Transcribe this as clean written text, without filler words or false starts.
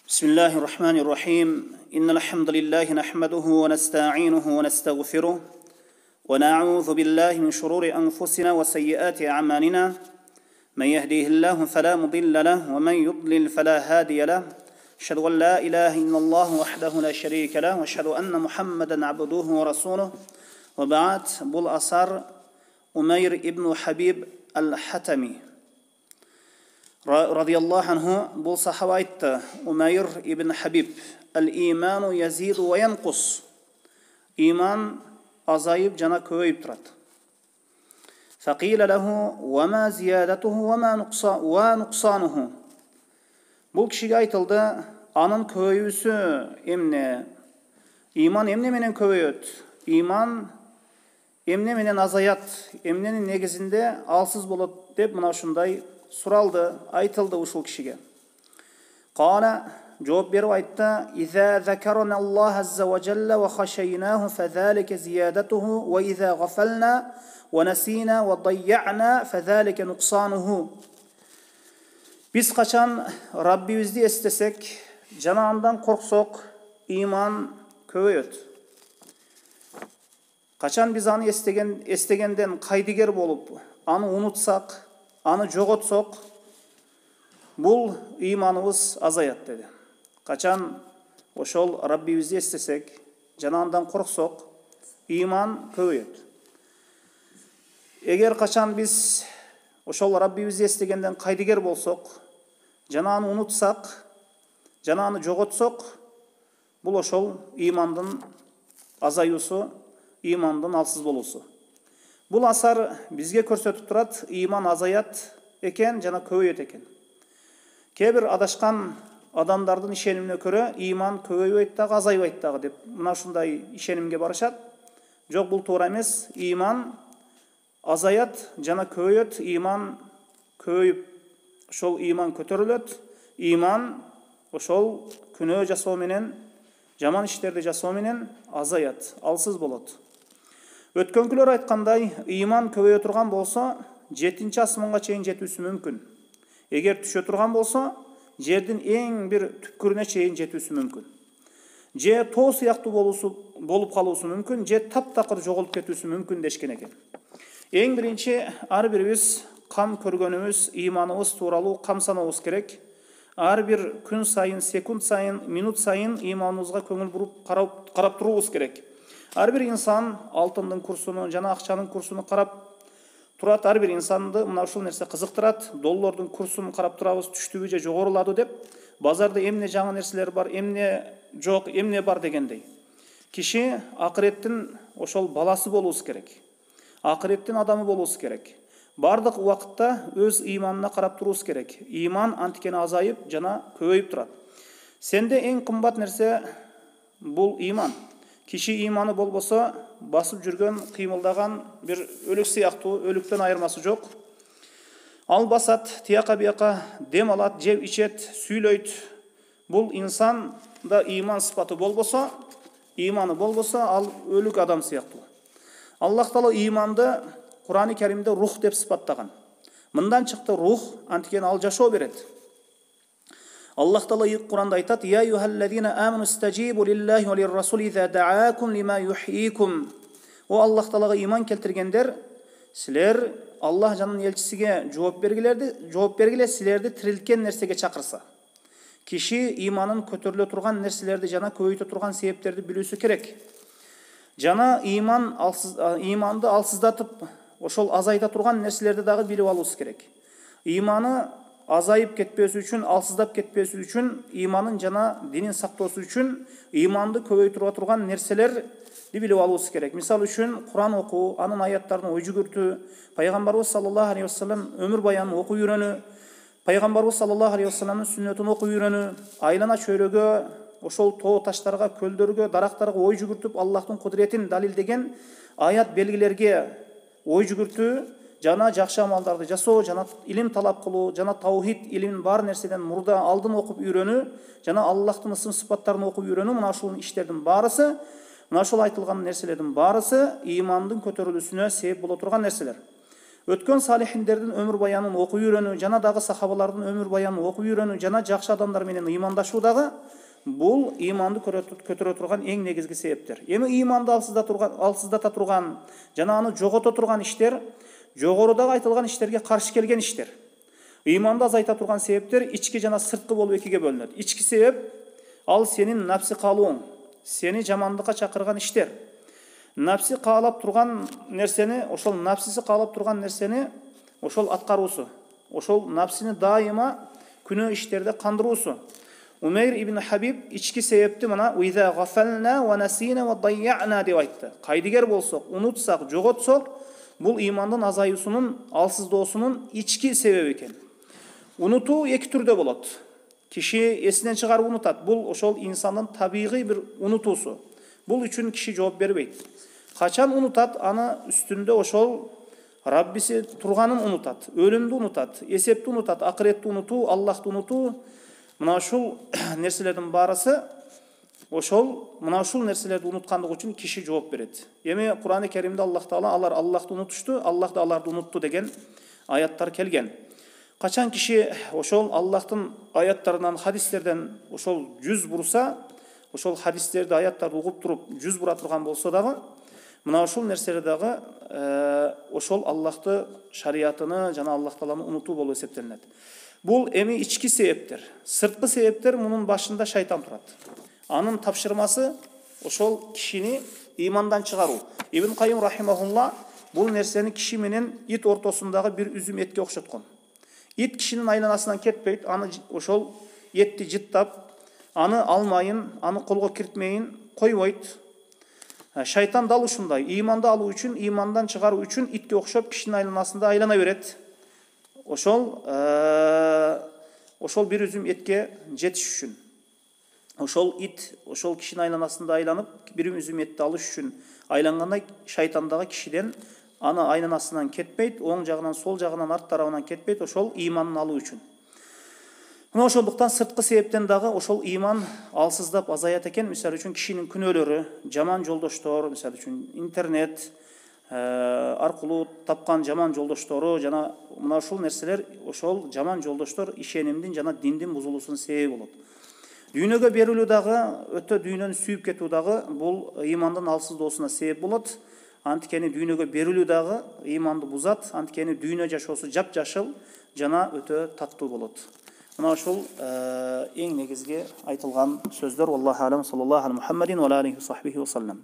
بسم الله الرحمن الرحيم إن الحمد لله نحمده ونستعينه ونستغفره ونعوذ بالله من شرور أنفسنا وسيئات أعمالنا من يهديه الله فلا مضل له ومن يضلل فلا هادي له أشهد أن لا إله إلا الله وحده لا شريك له وأشهد أن محمدا عبده ورسوله وبعد بول أثر أمير ابن حبيب الحتمي radıyallahu anhu bu sahaba aytdı. Umayr ibn Habib el-imanu yazidu ve yanqus. İman azayıp jana köpeyip turadi. Faqila lahu ve ma ziyadatuhu ve ma nuqsanuhu. Bu kişiге aytıldı, anın köpeyüsü emne? İman emne menen köpeyöt? İman emne menen azayat? Emnenin negizinde alsız bolat dep mına şunday suraldı, aytıldı uşul kişiге. Qala cevap berip aytdı: "İza zakarna Allah azza ve celle ve haşaynahu fezalike ziyadatuhu ve iza gafalna ve nasina ve dayya'na fezalike nuqsanuhu." Biz kaçan Rabbimizni estesek, canandan korksok, iman köpeyöt. Kaçan biz anı estegenden kaydiger bolup, anı unutsak, anı jogotsak, bul imanımız azayat dedi. Kaçan oşol Rabbimizni estesek, canandan korksak, iman köpeyöt. Eğer kaçan biz oşol Rabbimizni estegenden kaydiger bolsak, cananı unutsak, cananı jogotsak, bul oşol imandın azayusu, imandın alsız bolusu. Bu asar bizge körsetip turat, iman azayat eken, jana köpeyöt eken. Kebir adaşkan adamdardın işenimine göre iman köpeyip dagı azayıp dagı dep mına şunday işenimge barışat. Jok, bul toora emes. İman azayat, jana köpeyöt, iman köpeyip oşol iman kötörülöt. İman oşol күнөө жасоо менен, жаман иштерди жасоо менен azayat, alsız bolot. Өткөнкүлөр айткандай, иман көбөйө турган болсо, 7-нчи асманга чейин жетүүсү мүмкүн. Эгер түшө турган болсо, жердин эң бир түпкүрүнө чейин жетүүсү мүмкүн. Же тоо сыяктуу болуп калуусу мүмкүн, же таптакыр жоголуп кетүүсү мүмкүн дешкен экен. Эң биринчи, ар бирибиз кам көргөнүбүз, иманыбыз тууралуу кам санообуз керек. Ар бир күн сайын, секунд сайын, минут сайын иманыбызга көңүл буруп карап туруубуз керек. Ар бир инсан алтындын курсуну жана акчанын курсуну карап турат. Ар бир инсанды мына ушул нерсе кызыктырат. Доллардын курсун карап турабыз, түштүбү же жогоруладыбы деп. Базарда эмне жаңы нерселер бар, эмне жок, эмне бар дегендей. Киши акыреттин ошол баласы болуусу керек. Акыреттин адамы болуусу керек. Бардык убакытта өз иманына карап туруубуз керек. Иман антикени азайып жана көбөйүп турат. Сенде эң кымбат нерсе бул иман. Киши иманы болбосо, басып жүргөн, кыймылдаган бир өлүк сыяктуу, өлүктөн айырмасы жок. Ал басат, тияка бияка дем алат, жеп ичет, сүйлөйт. Бул инсанда иман сыпаты болбосо, иманы болбосо, ал өлүк адам сыяктуу. Аллах Таала иманды Кур'ан-ы Керимде рух деп сыпаттаган. Мындан чыкты рух, антикен ал жашоо берет. Аллах Таала Кур'анда айтат: "Я юхаллазина аману стажибу лиллахи ва лиррасули иза даакум лима юхйикум." О Аллах Таалага иман келтиргендер, силер Аллах жанын элчисиге жооп бергиле, силерди тирилткен нерсеге чакырса. Киши иманын көтөрүлө турган нерселерди жана көбөйтө турган себептерди билүүсү керек. Жана иманды алсыздатып, ошол азайта турган нерселерди дагы билип алуубуз керек. Иманы азайып кетпесү үчүн, алсыздап кетпесү үчүн, иманын жана динин сактоосу үчүн иманды көбөйтүрө турган нерселерди билип алуубуз керек. Мисал үчүн Кур'ан окуу, анын аяттарын ой жүгүртүү, пайгамбарыбыз саллаллаху алейхи вассалам өмүр баянын окуп үйрөнүү, пайгамбарыбыз саллаллаху алейхи вассаламдын сүннөтүн окуп үйрөнүү, айлана чөйрөгө, ошол тоо таштарга, көлдөргө, дарактарга ой жүгүртүп, Аллахтын кудретин далилдеген аят белгилерге ой жүгүртүү, жана жакшы амалдарды жасоо, жана илим талап кылуу, жана таухид илимин бар нерседен мурда алдын окуп үйрөнүү, жана Аллахтын ысым сыпаттарын окуп үйрөнүү, мына ушул иштердин баарысы, мына ушул айтылган нерселердин баарысы имандын көтөрүлүүсүнө себеп боло турган нерселер. Өткен салихиндердин өмүр баянын окуп үйрөнүү, жана дагы сахабалардын өмүр баянын окуп үйрөнүү, жана жакшы адамдар менен ыймандашуу дагы бул ыйманды көтөрө турган эң негизги себептер. Эми ыйманды алсыздата турган жана аны жогото турган иштер жогорудагы айтылган иштерге каршы келген иштер. Ыйманды азайта турган себептер ички жана сырткы болуп экиге бөлүнөт. Ички себеп ал сенин напси каалооң, сени жамандыкка чакырган иштер. Напси каалап турган нерсени, ошол напсиси каалап турган нерсени ошол аткаруусу, ошол напсини дайыма күнөө иштерде кандыруусу. Умейр ибн Хабиб ички себепти мына уйза гафална ва насина ва дайяна деп айтты. Кайдыгер болсок, унутсак, жоготсок, бул ыймандын азаюусунун, алсыздоосунун ички себеби экен. Унутуу эки түрдө болот. Киши эсинен чыгарып унутат. Бул ошол инсандын табигый бир унутуусу. Бул үчүн киши жооп бербейт. Качан унутат, аны үстүндө ошол Раббиси турганын унутат, өлүмдү унутат, эсепти унутат, акыретти унутуу, Аллахты унутуу. Мына ушул нерселердин баарысы мына ушул нерселерди унуткандыгы үчүн киши жооп берет. Эми Кур'ан-ы Керимде Аллах Таала алар Аллахты унутушту, Аллах да аларды унутту деген аяттар келген. Качан киши ошол Аллахтын аяттарынан, хадистерден ошол жүз бурса, ошол хадистерди, аяттарды угуп туруп жүз бура турган болсо дагы, мына ушул нерселер дагы ошол Аллахты, шариятыны жана Аллах Тааланы унутуу болуп эсептелинет. Бул эми ички себептер. Сырткы себептер мунун башында шайтан турат. Анын тапшырмасы ошол кишини ыймандан чыгаруу. Ибн Кайым рахимахулла бул нерсени киши менен ит ортосундагы бир үзүм этке окшоткон. Ит кишинин айланасынан кетпейт, аны ошол этти жыттап, аны алмайын, аны колго киртмейин койбойт. Шайтан дал ушундай, ыйманды алуу үчүн, ыймандан чыгаруу үчүн итке окшоп кишинин айланасында айлана берет. Ошол бир үзүм этке жетиш үчүн. Ошол ит, ошол кишинин айланасында айланып, бир үзүм этти алыш үчүн айлангандай, шайтан дагы кишиден аны айланасынан кетпейт, оң жагынан, сол жагынан, арт тарабынан кетпейт, ошол ыйманын алуу үчүн. Мына ошондуктан сырткы себептен дагы ошол ыйман алсыздап азаят экен. Мисалы үчүн кишинин күнөөлөрү, жаман жолдоштор, мисалы үчүн интернет аркылуу тапкан жаман жолдоштору жана мына ушул нерселер, ошол жаман жолдоштор ишенимдин жана диндин бузулуусунун себеби болот. Дүйнөгө берилүү дагы, өтө дүйнөнү сүйүп кетүү дагы бул ыймандын алсыздоосуна себеп болот. Анткени дүйнөгө берилүү дагы ыйманды бузат, анткени дүйнө жашоосу жапжашыл жана өтө таттуу болот. Мына ушул эң негизги айтылган сөздөр. Аллаху алам, саллаллаху алейхи Мухаммадин ва алейхи ва сахбихи ва саллам.